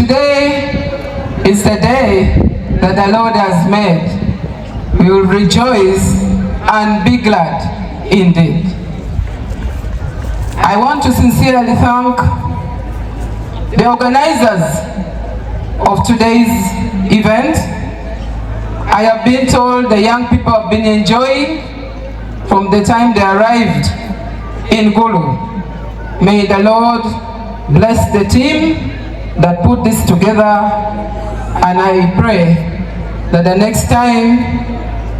Today is the day that the Lord has made. We will rejoice and be glad indeed. I want to sincerely thank the organizers of today's event. I have been told the young people have been enjoying from the time they arrived in Gulu. May the Lord bless the team that put this together, and I pray that the next time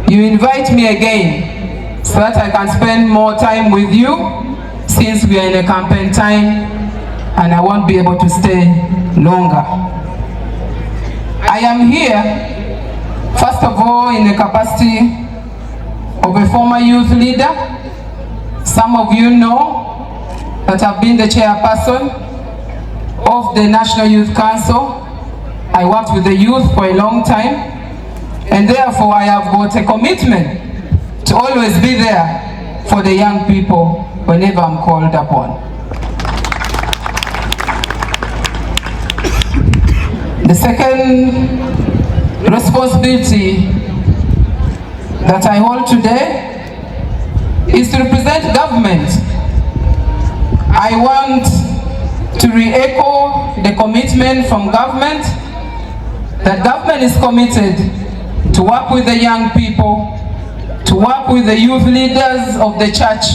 you invite me again so that I can spend more time with you, since we are in a campaign time and I won't be able to stay longer. I am here, first of all, in the capacity of a former youth leader. Some of you know that I've been the chairperson of the National Youth Council. I worked with the youth for a long time, and therefore I have got a commitment to always be there for the young people whenever I'm called upon. The second responsibility that I hold today is to represent government. I want to re-echo the commitment from government, that government is committed to work with the young people, to work with the youth leaders of the church.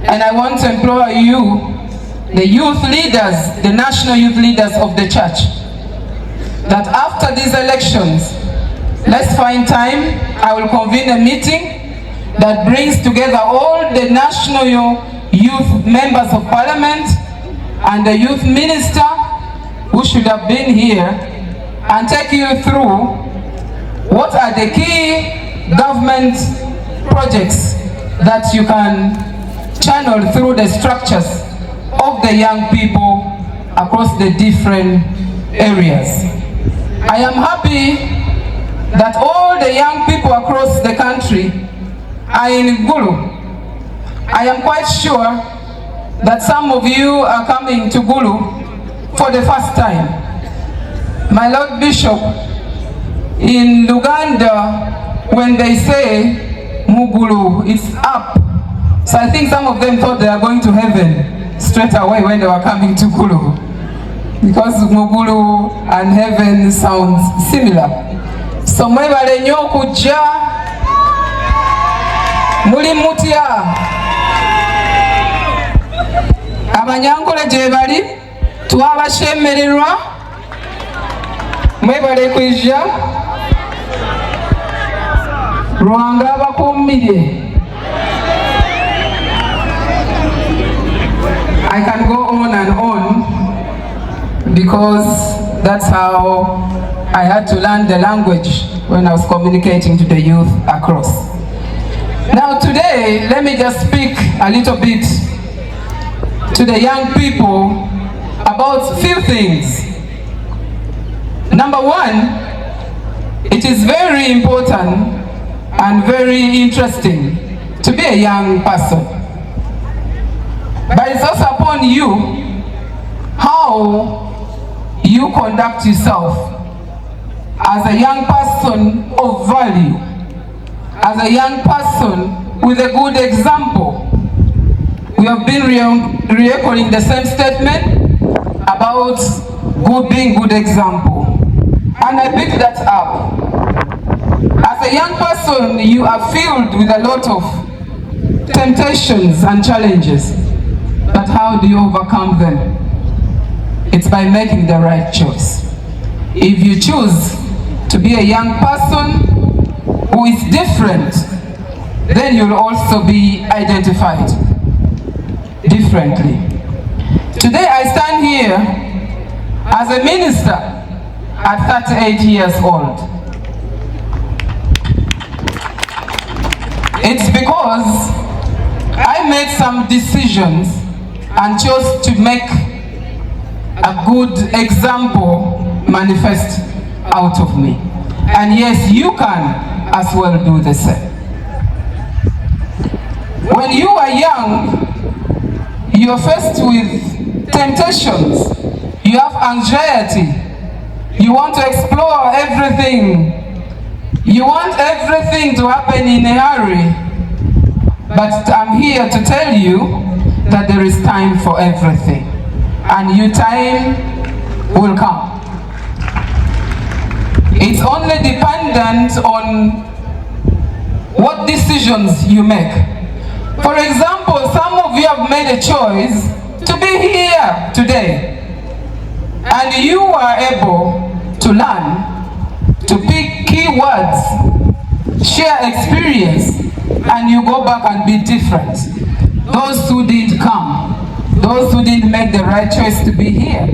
And I want to implore you, the youth leaders, the national youth leaders of the church, that after these elections, let's find time. I will convene a meeting that brings together all the national youth members of parliament and the youth minister who should have been here, and take you through what are the key government projects that you can channel through the structures of the young people across the different areas. I am happy that all the young people across the country are in Gulu. I am quite sure that some of you are coming to Gulu for the first time. My Lord Bishop, in Uganda, when they say Mugulu, it's up. So I think some of them thought they are going to heaven straight away when they were coming to Gulu, because Mugulu and heaven sounds similar. So mwebale nnyo okujja, muli mutya? Abanyankole gye bali, twabashemererwa, mwebale kwijja, Rwanga abakuumire. I can go on and on because that's how I had to learn the language when I was communicating to the youth across. Now today, let me just speak a little bit to the young people about a few things. Number one, it is very important and very interesting to be a young person. But it's also upon you how you conduct yourself as a young person of value, as a young person with a good example. We have been re-echoing the same statement about being good example. And I picked that up. As a young person, you are filled with a lot of temptations and challenges. But how do you overcome them? It's by making the right choice. If you choose to be a young person who is different, then you'll also be identified differently. Today I stand here as a minister at 38 years old. It's because I made some decisions and chose to make a good example manifest out of me. And yes, you can as well do the same. When you are young, you're faced with temptations. You have anxiety. You want to explore everything. You want everything to happen in a hurry. But I'm here to tell you that there is time for everything. And your time will come. It's only dependent on what decisions you make. For example, some of you have made a choice to be here today. And you are able to learn, to pick key words, share experience, and you go back and be different. Those who didn't come, those who didn't make the right choice to be here,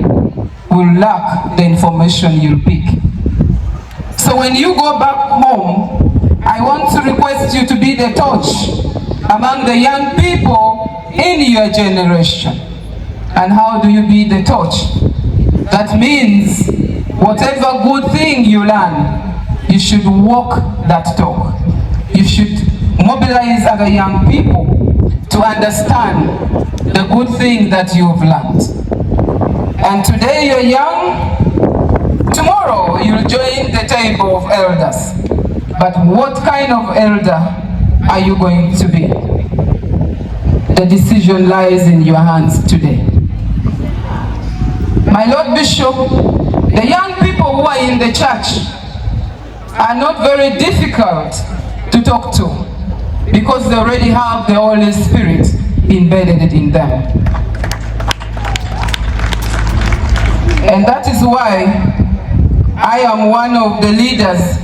will lack the information you'll pick. So when you go back home, I want to request you to be the torch among the young people in your generation. And how do you be the torch? That means whatever good thing you learn, you should walk that talk. You should mobilize other young people to understand the good thing that you've learned. And today you're young, tomorrow you'll join the table of elders. But what kind of elder are you going to be? The decision lies in your hands today. My Lord Bishop, the young people who are in the church are not very difficult to talk to because they already have the Holy Spirit embedded in them. And that is why I am one of the leaders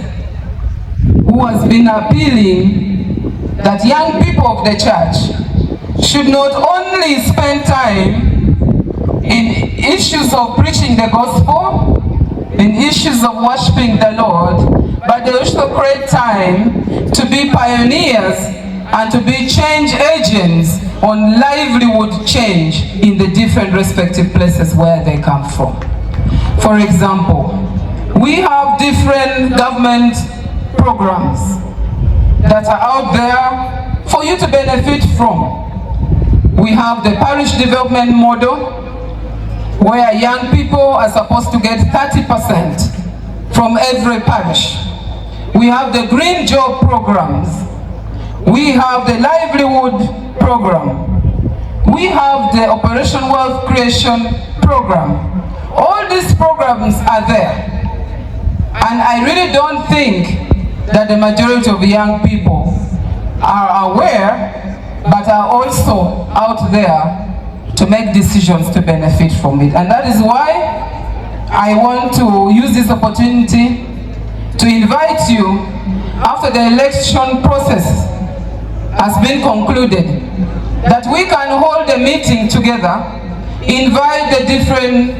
who has been appealing that young people of the church should not only spend time in issues of preaching the gospel, in issues of worshiping the Lord, but they also create time to be pioneers and to be change agents on livelihood change in the different respective places where they come from. For example, we have different government programs that are out there for you to benefit from. We have the parish development model, where young people are supposed to get 30% from every parish. We have the green job programs. We have the livelihood program. We have the Operation Wealth Creation program. All these programs are there. And I really don't think that the majority of young people are aware, but are also out there to make decisions to benefit from it. And that is why I want to use this opportunity to invite you, after the election process has been concluded, that we can hold a meeting together, invite the different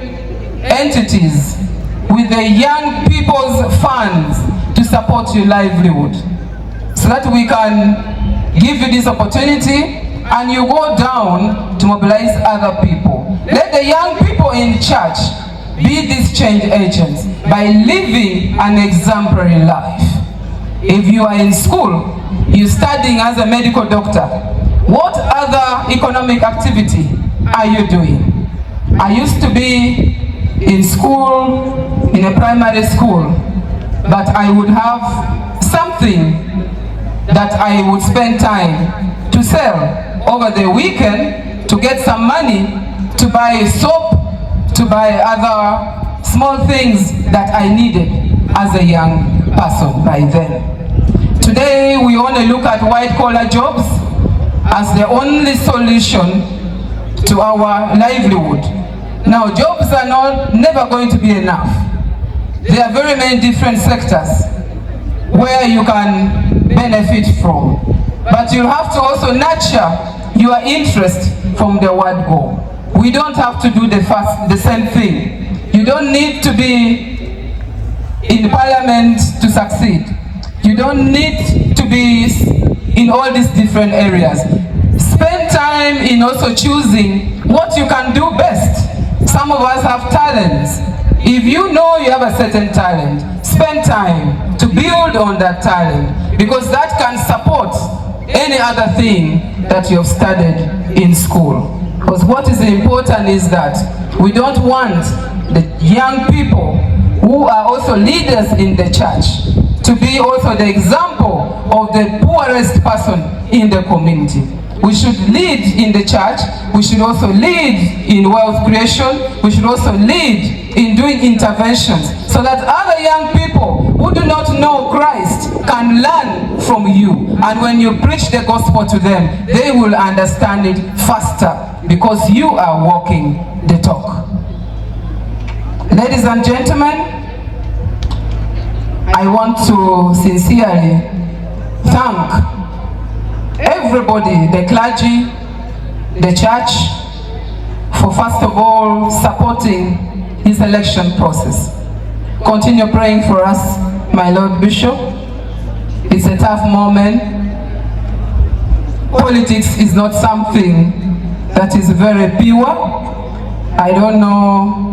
entities with the young people's funds to support your livelihood, so that we can give you this opportunity and you go down to mobilize other people. Let the young people in church be these change agents by living an exemplary life. If you are in school, you're studying as a medical doctor, what other economic activity are you doing? I used to be in school, in a primary school, but I would have something that I would spend time to sell over the weekend to get some money to buy soap, to buy other small things that I needed as a young person by then. Today we only look at white-collar jobs as the only solution to our livelihood. Now jobs are never going to be enough. There are very many different sectors where you can benefit from. But you'll have to also nurture your interest from the word go. We don't have to do the same thing. You don't need to be in parliament to succeed. You don't need to be in all these different areas. Spend time in also choosing what you can do best. Some of us have talents. If you know you have a certain talent, spend time to build on that talent, because that can support any other thing that you have studied in school. Because what is important is that we don't want the young people who are also leaders in the church to be also the example of the poorest person in the community. We should lead in the church, we should also lead in wealth creation, we should also lead in doing interventions so that other young people who do not know Christ can learn from you. And when you preach the gospel to them, they will understand it faster because you are walking the talk. Ladies and gentlemen, I want to sincerely thank everybody, the clergy, the church, for first of all supporting this election process. Continue praying for us, my Lord Bishop. It's a tough moment. Politics is not something that is very pure. I don't know,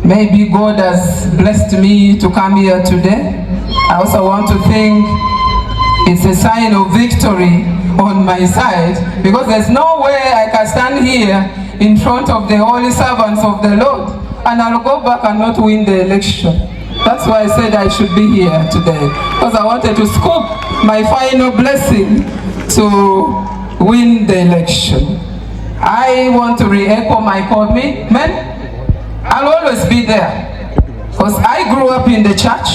maybe God has blessed me to come here today. I also want to think it's a sign of victory on my side, because there's no way I can stand here in front of the holy servants of the Lord and I'll go back and not win the election. That's why I said I should be here today, because I wanted to scoop my final blessing to win the election. I want to re-echo my commitment. I'll always be there, because I grew up in the church.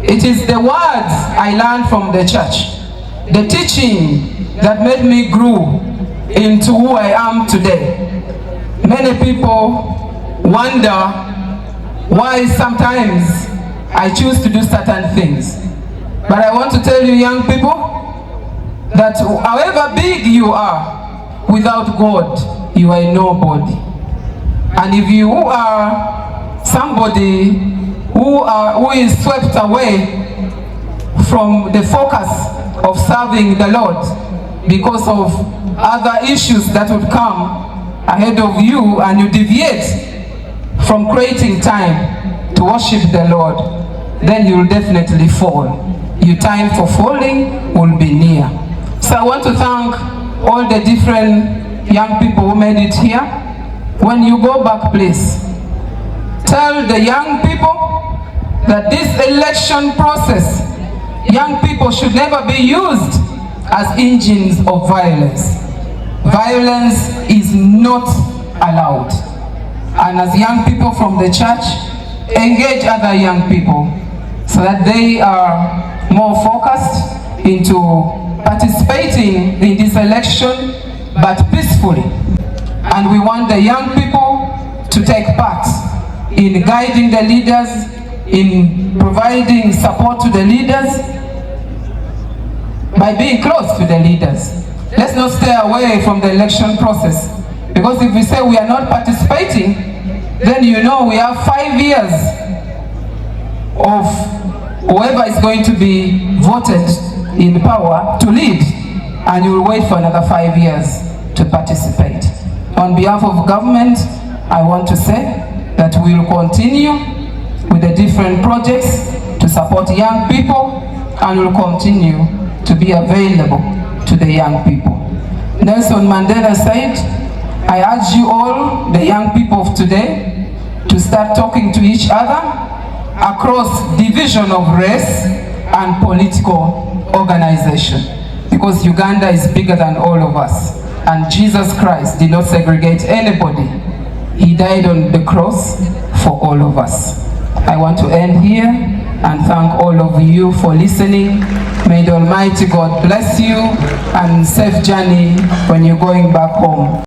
It is the words I learned from the church, the teaching that made me grow into who I am today. Many people wonder why sometimes I choose to do certain things. But I want to tell you, young people, that however big you are, without God, you are nobody. And if you are somebody who is swept away from the focus of serving the Lord because of other issues that would come ahead of you, and you deviate from creating time to worship the Lord, then you will definitely fall. Your time for falling will be near. So I want to thank all the different young people who made it here. When you go back, please tell the young people that this election process, young people should never be used as engines of violence. Violence is not allowed. And as young people from the church, engage other young people so that they are more focused into participating in this election, but peacefully. And we want the young people to take part in guiding the leaders, in providing support to the leaders, by being close to the leaders. Let's not stay away from the election process, because if we say we are not participating, then you know we have 5 years of whoever is going to be voted in power to lead, and you will wait for another 5 years to participate. On behalf of government, I want to say that we will continue with the different projects to support young people, and will continue to be available to the young people. Nelson Mandela said, I urge you all, the young people of today, to start talking to each other across division of race and political organization, because Uganda is bigger than all of us, and Jesus Christ did not segregate anybody. He died on the cross for all of us. I want to end here and thank all of you for listening. May the Almighty God bless you, and safe journey when you're going back home.